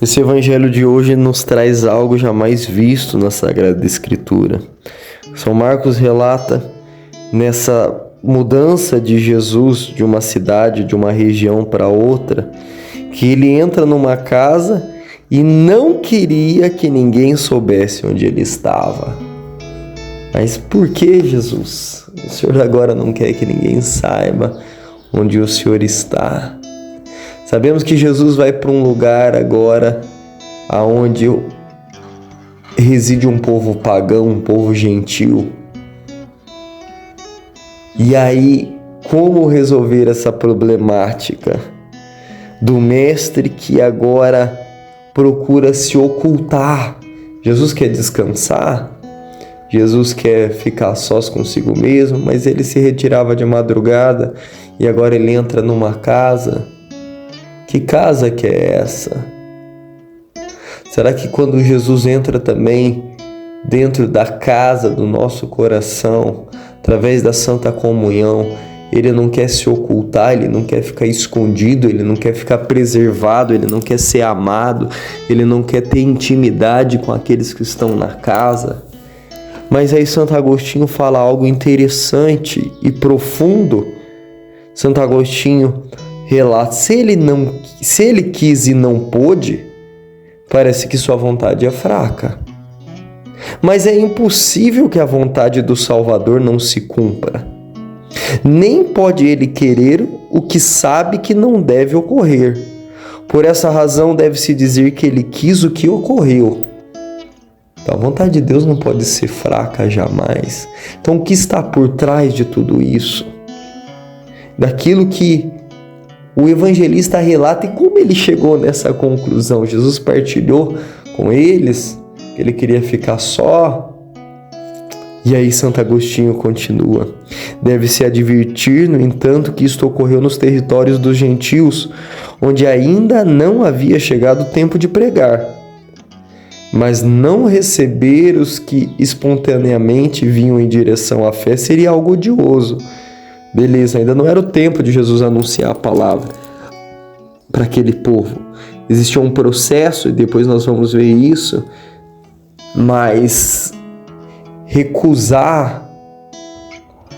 Esse evangelho de hoje nos traz algo jamais visto na Sagrada Escritura. São Marcos relata nessa mudança de Jesus de uma cidade, de uma região para outra, que ele entra numa casa e não queria que ninguém soubesse onde ele estava. Mas por que, Jesus? O Senhor agora não quer que ninguém saiba onde o Senhor está. Sabemos que Jesus vai para um lugar agora aonde reside um povo pagão, um povo gentil. E aí, como resolver essa problemática do mestre que agora procura se ocultar? Jesus quer descansar, Jesus quer ficar sós consigo mesmo, mas ele se retirava de madrugada e agora ele entra numa casa. Que casa que é essa? Será que quando Jesus entra também dentro da casa do nosso coração, através da Santa Comunhão, ele não quer se ocultar, ele não quer ficar escondido, ele não quer ficar preservado, ele não quer ser amado, ele não quer ter intimidade com aqueles que estão na casa? Mas aí Santo Agostinho fala algo interessante e profundo. Santo Agostinho relata, se ele quis e não pôde, parece que sua vontade é fraca. Mas é impossível que a vontade do Salvador não se cumpra. Nem pode ele querer o que sabe que não deve ocorrer. Por essa razão deve-se dizer que ele quis o que ocorreu. Então, a vontade de Deus não pode ser fraca jamais. Então, o que está por trás de tudo isso? Daquilo que o evangelista relata e como ele chegou nessa conclusão. Jesus partilhou com eles que ele queria ficar só. E aí Santo Agostinho continua. Deve-se advertir, no entanto, que isto ocorreu nos territórios dos gentios, onde ainda não havia chegado o tempo de pregar. Mas não receber os que espontaneamente vinham em direção à fé seria algo odioso. Beleza, ainda não era o tempo de Jesus anunciar a palavra para aquele povo. Existia um processo, e depois nós vamos ver isso, mas recusar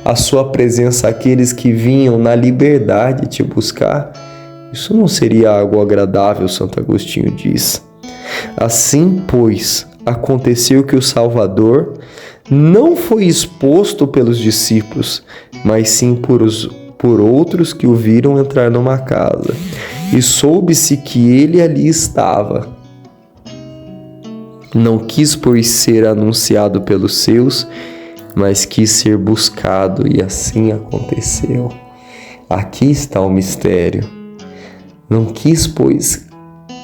a sua presença àqueles que vinham na liberdade te buscar, isso não seria algo agradável, Santo Agostinho diz. Assim, pois, aconteceu que o Salvador não foi exposto pelos discípulos, mas sim por outros que o viram entrar numa casa. E soube-se que ele ali estava. Não quis, pois, ser anunciado pelos seus, mas quis ser buscado, e assim aconteceu. Aqui está o mistério. Não quis, pois,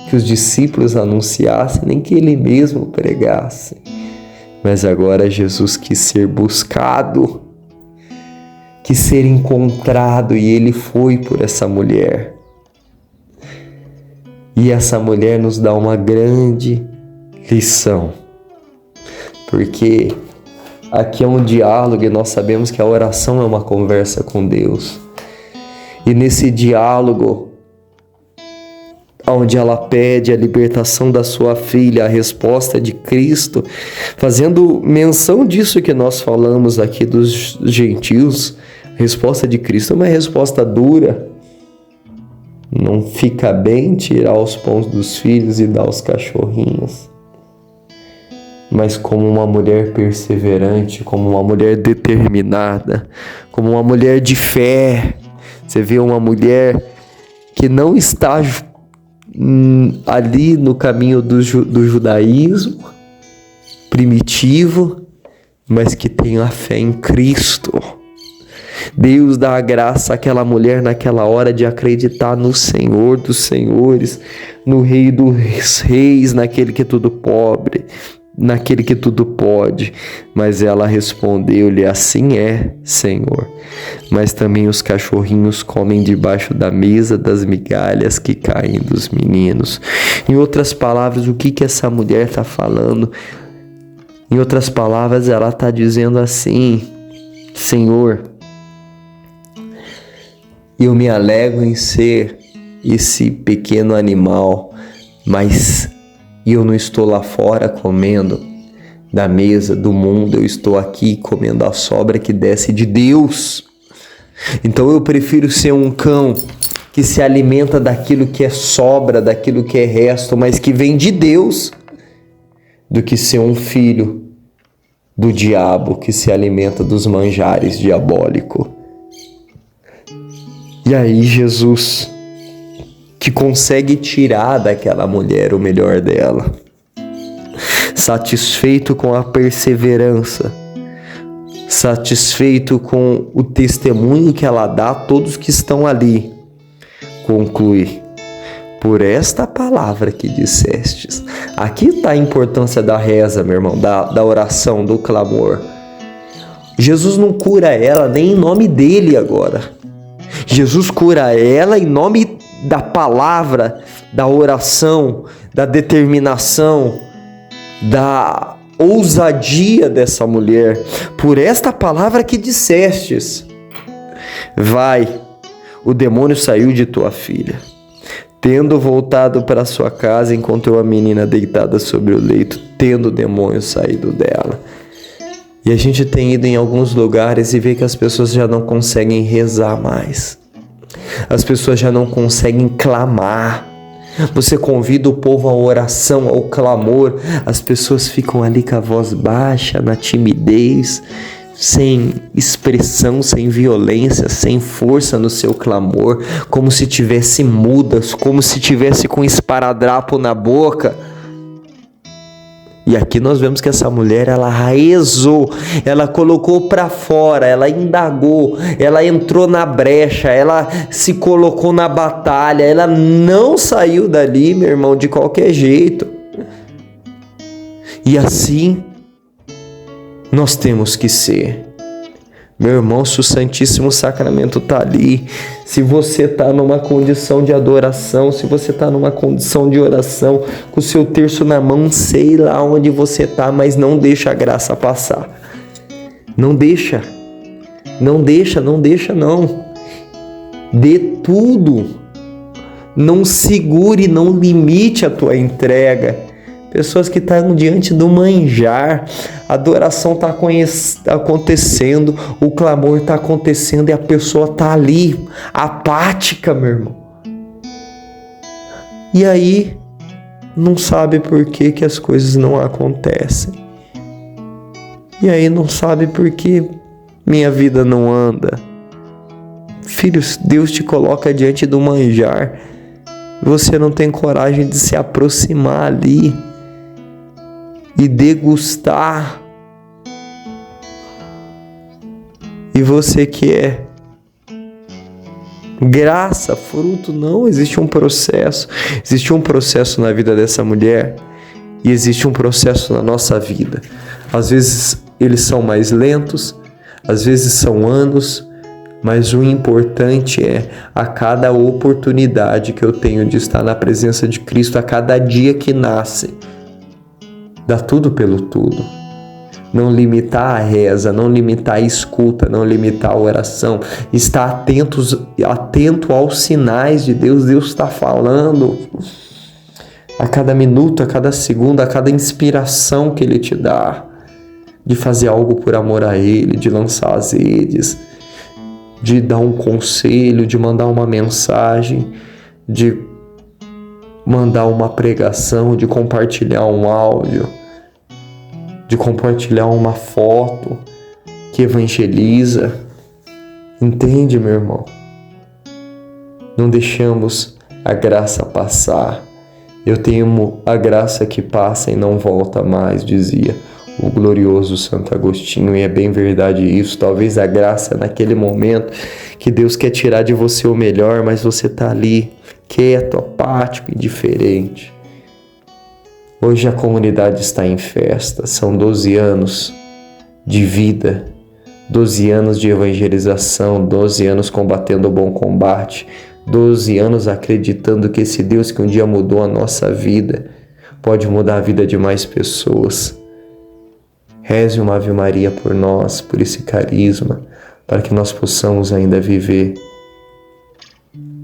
que os discípulos anunciassem, nem que ele mesmo pregasse. Mas agora Jesus quis ser buscado, quis ser encontrado, e ele foi por essa mulher. E essa mulher nos dá uma grande lição, porque aqui é um diálogo e nós sabemos que a oração é uma conversa com Deus. E nesse diálogo, onde ela pede a libertação da sua filha, a resposta de Cristo, fazendo menção disso que nós falamos aqui dos gentios, a resposta de Cristo é uma resposta dura. Não fica bem tirar os pães dos filhos e dar aos cachorrinhos. Mas como uma mulher perseverante, como uma mulher determinada, como uma mulher de fé. Você vê uma mulher que não está ali no caminho do judaísmo primitivo, mas que tem a fé em Cristo. Deus dá a graça àquela mulher naquela hora de acreditar no Senhor dos senhores, no Rei dos reis, naquele que tudo pobre, naquele que tudo pode. Mas ela respondeu-lhe: assim é, Senhor. Mas também os cachorrinhos comem debaixo da mesa das migalhas que caem dos meninos. Em outras palavras, o que essa mulher está falando? Em outras palavras, ela está dizendo assim: Senhor, eu me alegro em ser esse pequeno animal mas eu não estou lá fora comendo da mesa do mundo, eu estou aqui comendo a sobra que desce de Deus. Então eu prefiro ser um cão que se alimenta daquilo que é sobra, daquilo que é resto, mas que vem de Deus, do que ser um filho do diabo que se alimenta dos manjares diabólicos. E aí Jesus, que consegue tirar daquela mulher o melhor dela, satisfeito com a perseverança, satisfeito com o testemunho que ela dá a todos que estão ali, conclui: por esta palavra que dissestes. Aqui está a importância da reza, meu irmão, da oração, do clamor. Jesus não cura ela nem em nome dele agora. Jesus cura ela em nome da palavra, da oração, da determinação, da ousadia dessa mulher. Por esta palavra que dissestes, vai, o demônio saiu de tua filha. Tendo voltado para sua casa, encontrou a menina deitada sobre o leito, tendo o demônio saído dela. E a gente tem ido em alguns lugares e vê que as pessoas já não conseguem rezar mais. As pessoas já não conseguem clamar. Você convida o povo à oração, ao clamor. As pessoas ficam ali com a voz baixa, na timidez, sem expressão, sem violência, sem força no seu clamor, como se tivesse mudas, como se tivesse com esparadrapo na boca. E aqui nós vemos que essa mulher, ela rezou, ela colocou para fora, ela indagou, ela entrou na brecha, ela se colocou na batalha, ela não saiu dali, meu irmão, de qualquer jeito. E assim nós temos que ser. Meu irmão, se o Santíssimo Sacramento está ali, se você está numa condição de adoração, se você está numa condição de oração, com o seu terço na mão, sei lá onde você está, mas não deixa a graça passar. Não deixa. Não deixa, não. Dê tudo. Não segure, não limite a tua entrega. Pessoas que estão diante do manjar, a adoração está acontecendo, o clamor está acontecendo e a pessoa está ali, apática, meu irmão. E aí, não sabe por que as coisas não acontecem. E aí não sabe por que minha vida não anda. Filhos, Deus te coloca diante do manjar, você não tem coragem de se aproximar ali e degustar. E você quer graça, fruto? Não, existe um processo. Existe um processo na vida dessa mulher e existe um processo na nossa vida. Às vezes eles são mais lentos, às vezes são anos, mas o importante é a cada oportunidade que eu tenho de estar na presença de Cristo, a cada dia que nasce, dá tudo pelo tudo. Não limitar a reza, não limitar a escuta, não limitar a oração. Estar atento aos sinais de Deus. Deus está falando a cada minuto, a cada segundo, a cada inspiração que Ele te dá, de fazer algo por amor a Ele, de lançar as redes, de dar um conselho, de mandar uma mensagem, de mandar uma pregação, de compartilhar um áudio, de compartilhar uma foto que evangeliza. Entende, meu irmão? Não deixamos a graça passar. Eu temo a graça que passa e não volta mais, dizia o glorioso Santo Agostinho, e é bem verdade isso. Talvez a graça naquele momento que Deus quer tirar de você o melhor, mas você está ali, quieto, apático, indiferente. Hoje a comunidade está em festa, são 12 anos de vida, 12 anos de evangelização, 12 anos combatendo o bom combate, 12 anos acreditando que esse Deus que um dia mudou a nossa vida, pode mudar a vida de mais pessoas. Reze uma Ave Maria por nós, por esse carisma, para que nós possamos ainda viver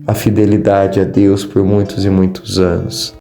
a fidelidade a Deus por muitos e muitos anos.